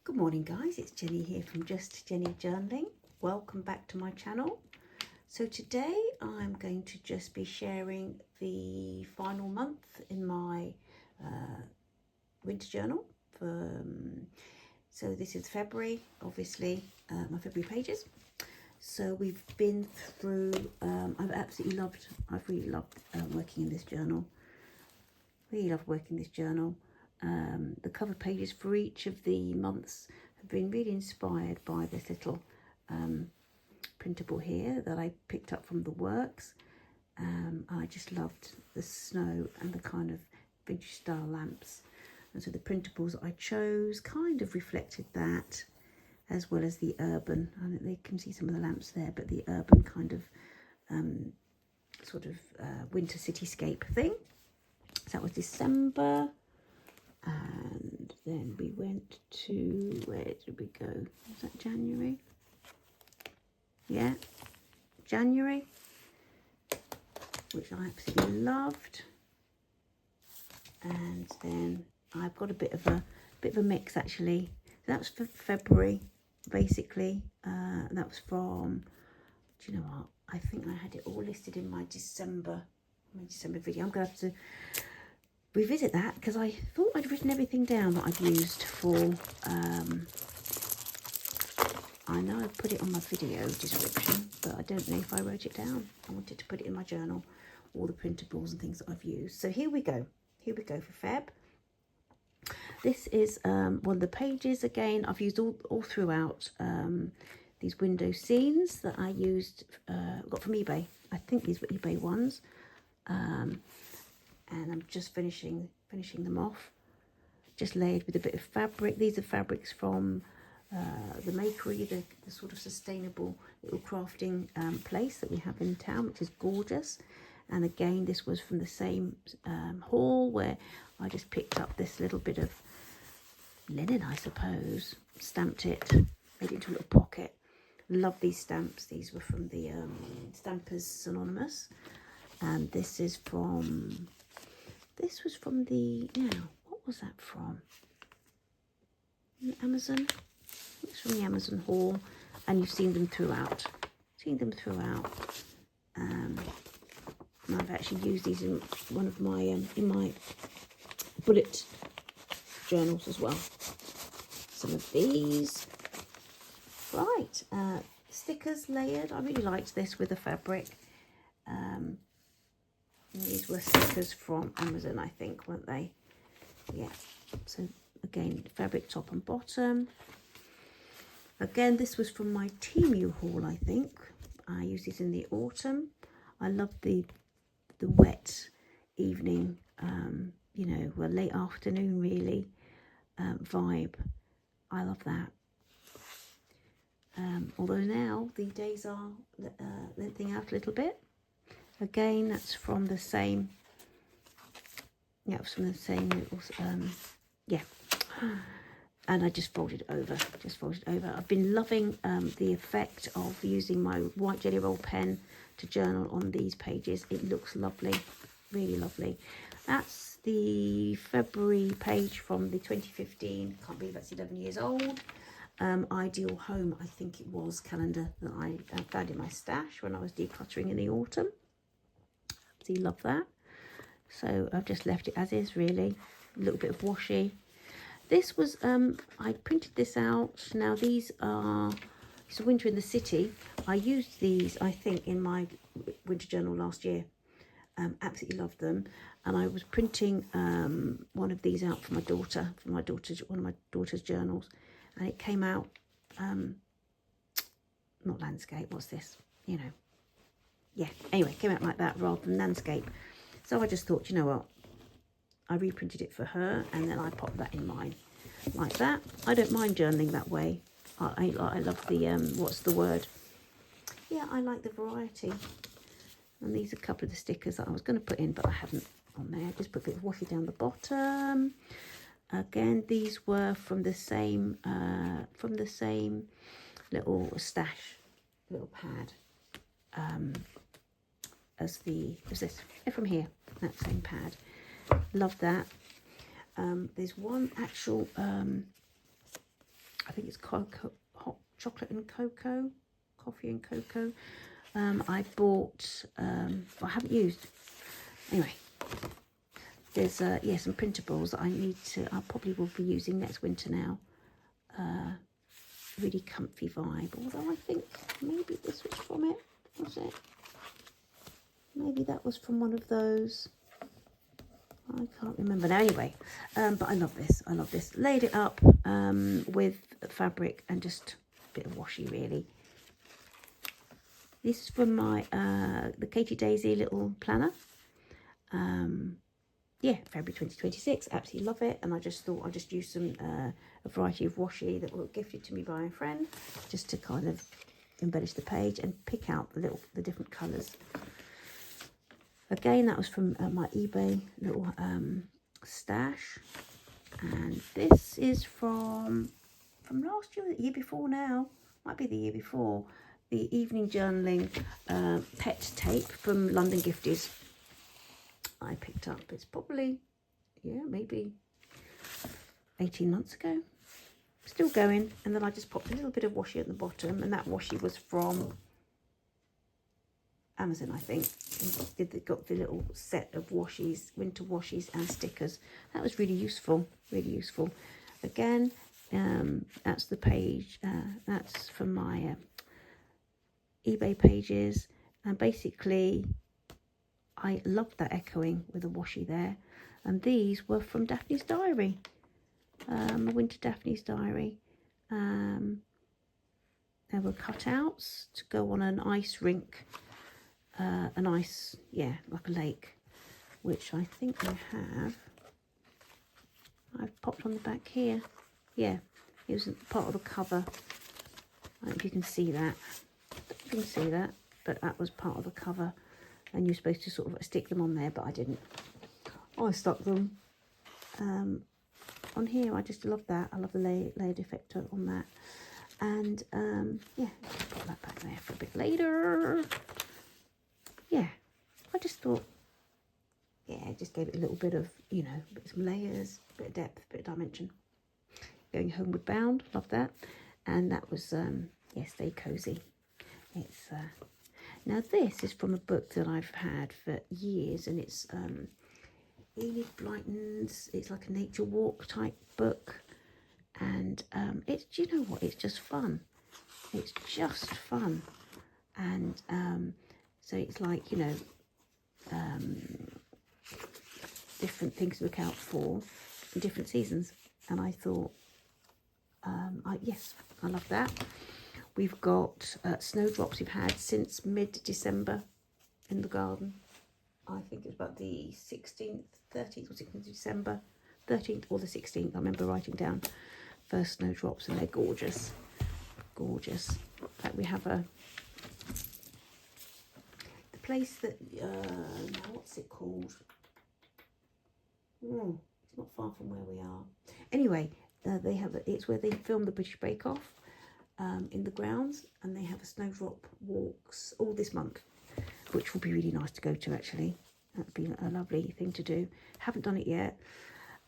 Good morning guys, it's Jenny here from Just Jenny Journaling. Welcome back to my channel. So today I'm going to just be sharing the final month in my winter journal. So this is February, obviously, my February pages. So we've been through, I've really loved working in this journal. Really love working this journal. The cover pages for each of the months have been really inspired by this little printable here that I picked up from the works. I just loved the snow and the kind of vintage style lamps, and so the printables I chose kind of reflected that, as well as the urban. I think they can see some of the lamps there, but the urban kind of winter cityscape thing. So that was December. And then we went to, where did we go? Was that January? Yeah, January, which I absolutely loved. And then I've got a bit of a mix actually. So that was for February, basically. That was from, do you know what? I think I had it all listed in my December video. I'm going to have to revisit that because I thought I'd written everything down that I've used for, I know I've put it on my video description, but I don't know if I wrote it down. I wanted to put it in my journal, all the printables and things that I've used. So here we go for Feb. This is one of the pages. Again, I've used all throughout these window scenes that I used, got from eBay. I think these were eBay ones. And I'm just finishing them off, just layered with a bit of fabric. These are fabrics from the Makery, the sort of sustainable little crafting place that we have in town, which is gorgeous. And again, this was from the same haul, where I just picked up this little bit of linen, I suppose, stamped it, made it into a little pocket. Love these stamps. These were from the Stampers Anonymous, and this was from the, what was that from? Amazon? It's from the Amazon haul, and you've seen them throughout. And I've actually used these in one of my, in my bullet journals as well. Some of these. Right, stickers layered. I really liked this with the fabric. These were stickers from Amazon, I think, weren't they? Yeah. So again, fabric top and bottom. Again, this was from my Temu haul, I think. I used these in the autumn. I love the wet evening, well, late afternoon really vibe. I love that. Although now the days are lengthening out a little bit. Again, that's from the same, little, and I just folded over, I've been loving the effect of using my white Jelly Roll pen to journal on these pages. It looks lovely, really lovely. That's the February page from the 2015, can't believe that's 11 years old, Ideal Home, I think it was, calendar that I found in my stash when I was decluttering in the autumn. So you love that. So I've just left it as is, really. A little bit of washi. This was, I printed this out. Now these are, it's Winter in the City. I used these, I think, in my winter journal last year. Absolutely loved them. And I was printing one of these out for my daughter, one of my daughter's journals. And it came out, not landscape, what's this? Yeah, anyway, it came out like that rather than landscape. So I just thought, you know what? I reprinted it for her, and then I popped that in mine like that. I don't mind journaling that way. I love the, what's the word? Yeah, I like the variety. And these are a couple of the stickers that I was going to put in, but I haven't on there. Just put a bit of washi down the bottom. Again, these were from the same little stash, little pad. As this, from here, that same pad. Love that. There's one actual I think it's cocoa, hot chocolate and cocoa, coffee and cocoa. I bought, I haven't used. Anyway, there's some printables that I probably will be using next winter now. Really comfy vibe, although I think maybe this was from it. Was it? Maybe that was from one of those. I can't remember now. Anyway, but I love this. I love this. Laid it up with fabric and just a bit of washi, really. This is from my the Katie Daisy little planner. Yeah, February 2026. Absolutely love it. And I just thought I'd just use some a variety of washi that were gifted to me by a friend, just to kind of embellish the page and pick out the different colours. Again, that was from my eBay little stash. And this is from last year, the year before now. Might be the year before. The evening journaling pet tape from London Gifties. I picked up. It's probably, yeah, maybe 18 months ago. Still going. And then I just popped a little bit of washi at the bottom. And that washi was from Amazon, I think. They got the little set of washies, winter washies and stickers. That was really useful, really useful. Again, that's the page. That's from my eBay pages. And basically, I loved that echoing with the washi there. And these were from Daphne's diary. A winter Daphne's diary. There were cutouts to go on an ice rink. An ice, yeah, like a lake, which I think I have. I've popped on the back here. Yeah, it was part of the cover. I don't know if you can see that. I don't know if you can see that, but that was part of the cover. And you're supposed to sort of stick them on there, but I didn't. I stuck them on here. I just love that. I love the layered effect on that. And yeah, just put that back there for a bit later. Yeah, I just thought, yeah, just gave it a little bit of, you know, some layers, bit of depth, bit of dimension. Going homeward bound, love that. And that was, yeah, Stay Cozy. It's, now this is from a book that I've had for years, and it's Enid Blyton's, it's like a nature walk type book. And it's, do you know what, it's just fun. It's just fun. And so it's like, you know, different things to look out for in different seasons. And I thought, yes, I love that. We've got snowdrops we've had since mid-December in the garden. I think it was about the 16th, 13th or 16th of December. 13th or the 16th, I remember writing down first snowdrops, and they're gorgeous. Gorgeous. In fact, we have the place that, what's it called? Oh, it's not far from where we are. Anyway, they have it's where they film the British Bake Off in the grounds, and they have a snowdrop walks all this month, which will be really nice to go to actually. That'd be a lovely thing to do. Haven't done it yet.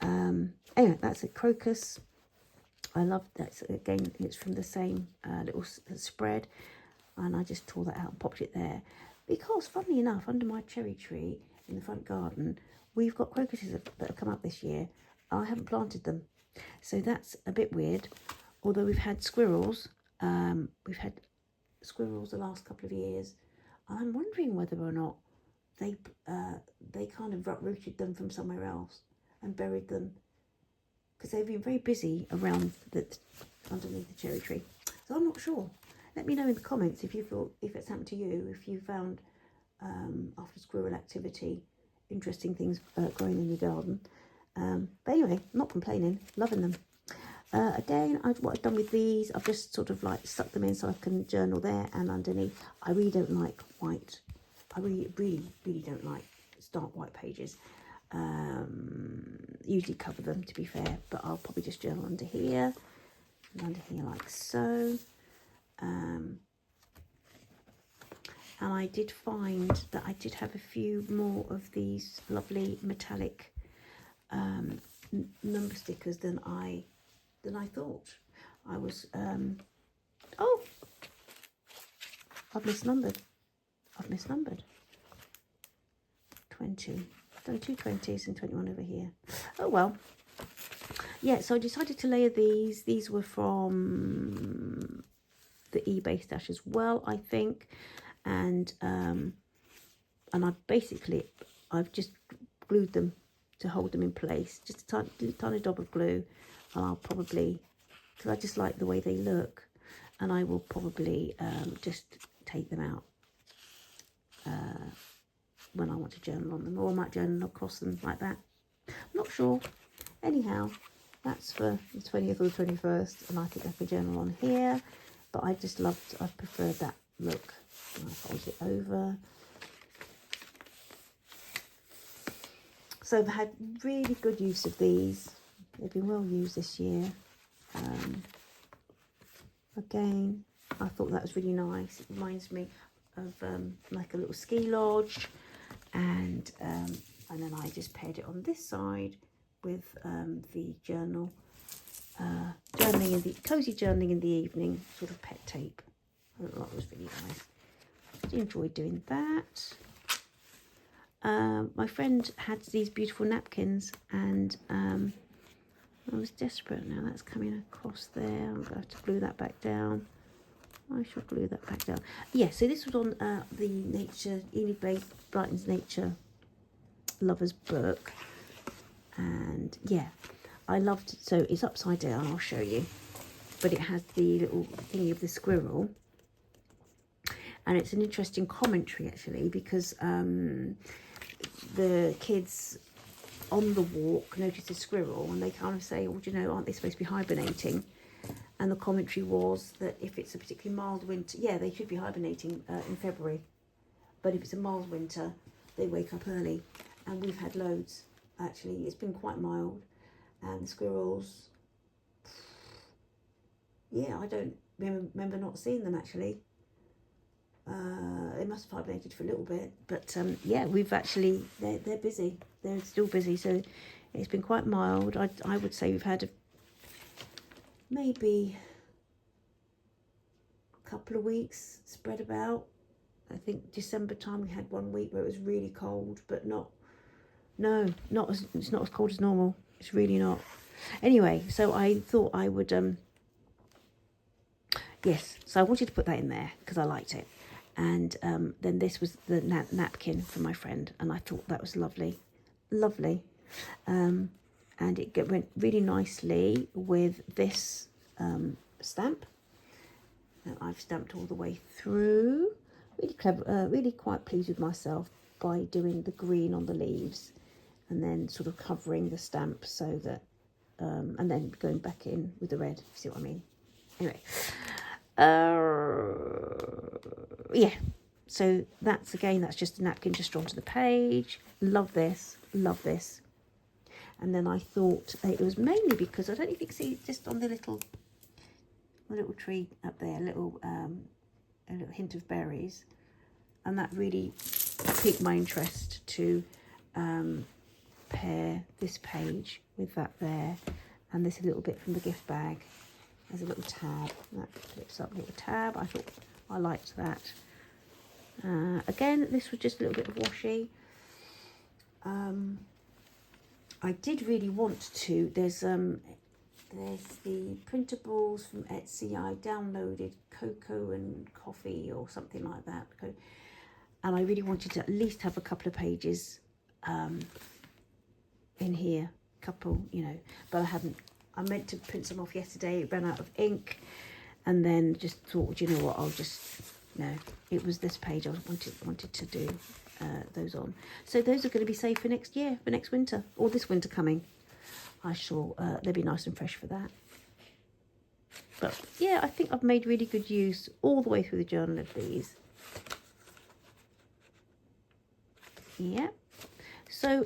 Anyway, that's a crocus. I love that. Again, it's from the same little spread, and I just tore that out and popped it there because, funnily enough, under my cherry tree in the front garden, we've got crocuses that have come up this year. I haven't planted them, so that's a bit weird. Although we've had squirrels, the last couple of years, and I'm wondering whether or not they kind of uprooted them from somewhere else and buried them, because they've been very busy around underneath the cherry tree. So I'm not sure. Let me know in the comments if it's happened to you, if you found after squirrel activity interesting things growing in your garden. But anyway, not complaining, loving them. Again, what I've done with these, I've just sort of like stuck them in so I can journal there and underneath. I really don't like white. I really don't like stark white pages. Usually cover them, to be fair, but I'll probably just journal under here and under here like so. And I did find that I did have a few more of these lovely metallic number stickers than I thought. I was, oh, I've misnumbered. 20. I've done 2 20s and 21 over here. Oh, well. Yeah, so I decided to layer these. These were from the eBay stash as well, I think. And I've just glued them to hold them in place. Just a tiny dab of glue. And I'll probably, because I just like the way they look, and I will probably just take them out when I want to journal on them, or I might journal across them like that. I'm not sure. Anyhow, that's for the 20th or the 21st, and I think I can journal on here. But I preferred that look. And I fold it over. So I've had really good use of these. They've been well used this year. Again, I thought that was really nice. It reminds me of like a little ski lodge. And then I just paired it on this side with the journal, cozy journaling in the evening, sort of pet tape. I thought that was really nice. I enjoyed doing that. My friend had these beautiful napkins, and I was desperate. Now that's coming across there. I'm going to have to glue that back down. I shall glue that back down. Yeah, so this was on the Enid Blyton's Nature Lovers book. And yeah, I loved it. So it's upside down, I'll show you. But it has the little thingy of the squirrel. And it's an interesting commentary, actually, because the kids on the walk notice a squirrel, and they kind of say, well, do you know, aren't they supposed to be hibernating? And the commentary was that if it's a particularly mild winter, yeah, they should be hibernating in February. But if it's a mild winter, they wake up early. And we've had loads, actually. It's been quite mild. And the squirrels, yeah, I don't remember not seeing them, actually. They must have hibernated for a little bit. But, yeah, we've actually, they're busy. They're still busy. So it's been quite mild. I would say we've had maybe a couple of weeks spread about. I think December time we had 1 week where it was really cold, but it's not as cold as normal. It's really not. Anyway, so I thought I would, yes, so I wanted to put that in there because I liked it. And then this was the napkin from my friend, and I thought that was lovely. And it went really nicely with this stamp that I've stamped all the way through. Really clever, really quite pleased with myself by doing the green on the leaves and then sort of covering the stamp so that, and then going back in with the red, if you see what I mean. Anyway, yeah, so that's just a napkin just onto the page. Love this. And then I thought it was mainly because, I don't know if you can see just on the little tree up there, a little hint of berries, and that really piqued my interest to pair this page with that there, and this little bit from the gift bag as a little tab. That flips up, little tab. I thought I liked that. Again, this was just a little bit of washi. I did really want to. There's the printables from Etsy. I downloaded cocoa and coffee or something like that, and I really wanted to at least have a couple of pages in here, but I haven't. I meant to print some off yesterday. It ran out of ink, and then just thought, you know what? It was this page I wanted to do those on. So those are going to be saved for next year, for next winter, or this winter coming. I shall, they'll be nice and fresh for that. But yeah, I think I've made really good use all the way through the journal of these. Yeah. So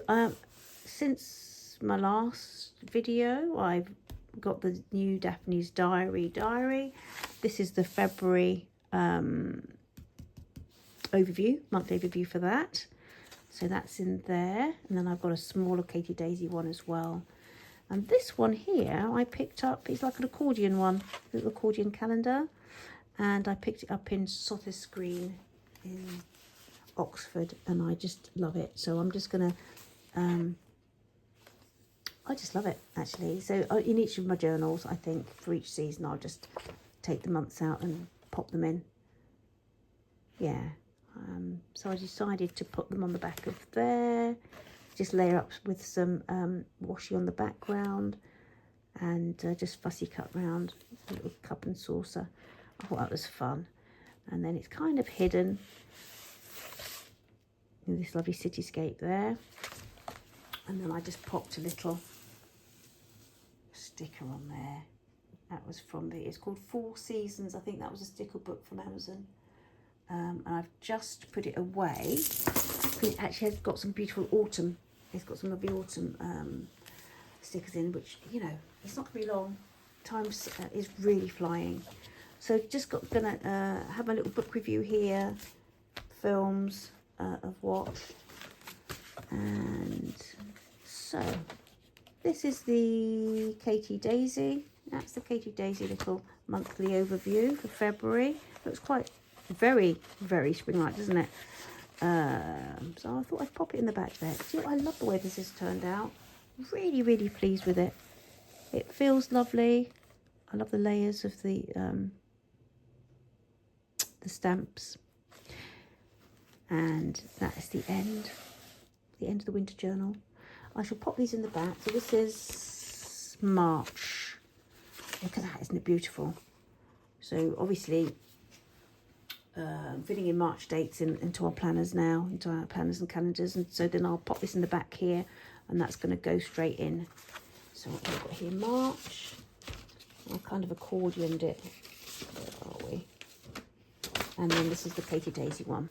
since my last video, I've got the new Daphnes diary. This is the February overview, monthly overview for that. So that's in there. And then I've got a smaller Katie Daisy one as well. And this one here I picked up, it's like an accordion one, a little accordion calendar. And I picked it up in Sothis Green in Oxford, and I just love it. So I'm just gonna, I just love it actually. So in each of my journals, I think for each season, I'll just take the months out and pop them in. Yeah. So I decided to put them on the back of there, just layer up with some washi on the background, and just fussy cut round a little cup and saucer. I thought that was fun. And then it's kind of hidden in this lovely cityscape there. And then I just popped a little sticker on there. That was from it's called 4 Seasons. I think that was a sticker book from Amazon. And I've just put it away. It actually has got some beautiful autumn. It's got some lovely autumn stickers in, which, you know, it's not going to be long. Time is really flying. So just gonna have a little book review here. Films I've watched. And so this is the Katie Daisy. That's the Katie Daisy little monthly overview for February. Looks quite very, very spring-like, doesn't it? So I thought I'd pop it in the back there. See what, I love the way this has turned out. Really, really pleased with it. It feels lovely. I love the layers of the stamps. And that is the end of the winter journal. I shall pop these in the back. So this is March. Look at that, isn't it beautiful? So obviously fitting in March dates into our planners now, into our planners and calendars, and so then I'll pop this in the back here, and that's going to go straight in. So what have we got here? March. I kind of accordioned it. Where are we? And then this is the Katie Daisy one.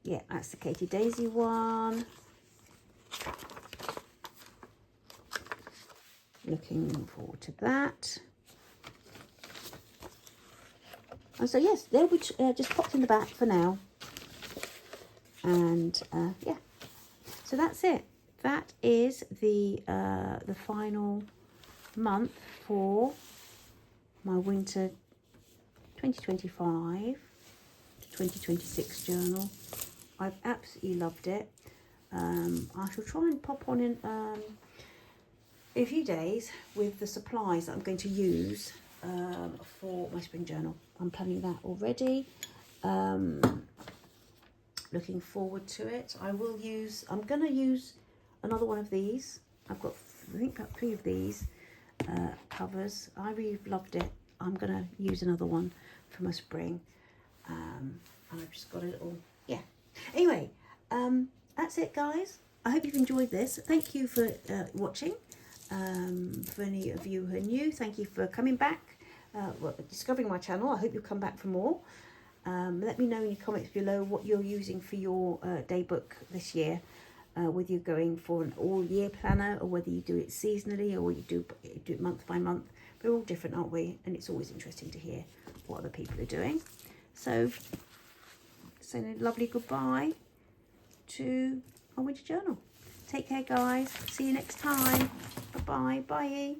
Yeah, that's the Katie Daisy one. Looking forward to that. And so yes, they'll be just popped in the back for now. And yeah, so that's it. That is the final month for my winter 2025 to 2026 journal. I've absolutely loved it. I shall try and pop on in a few days with the supplies that I'm going to use for my spring journal. I'm planning that already. Looking forward to it. I'm going to use another one of these. I've got, I think, about 3 of these covers. I really loved it. I'm going to use another one for my spring. And I've just got a little, yeah. Anyway, that's it, guys. I hope you've enjoyed this. Thank you for watching. For any of you who are new, thank you for coming back, discovering my channel. I hope you'll come back for more. Let me know in your comments below what you're using for your daybook this year, whether you're going for an all-year planner or whether you do it seasonally or you do it month by month. We're all different, aren't we? And it's always interesting to hear what other people are doing. So, saying a lovely goodbye to my winter journal. Take care, guys. See you next time. Bye-bye. Bye.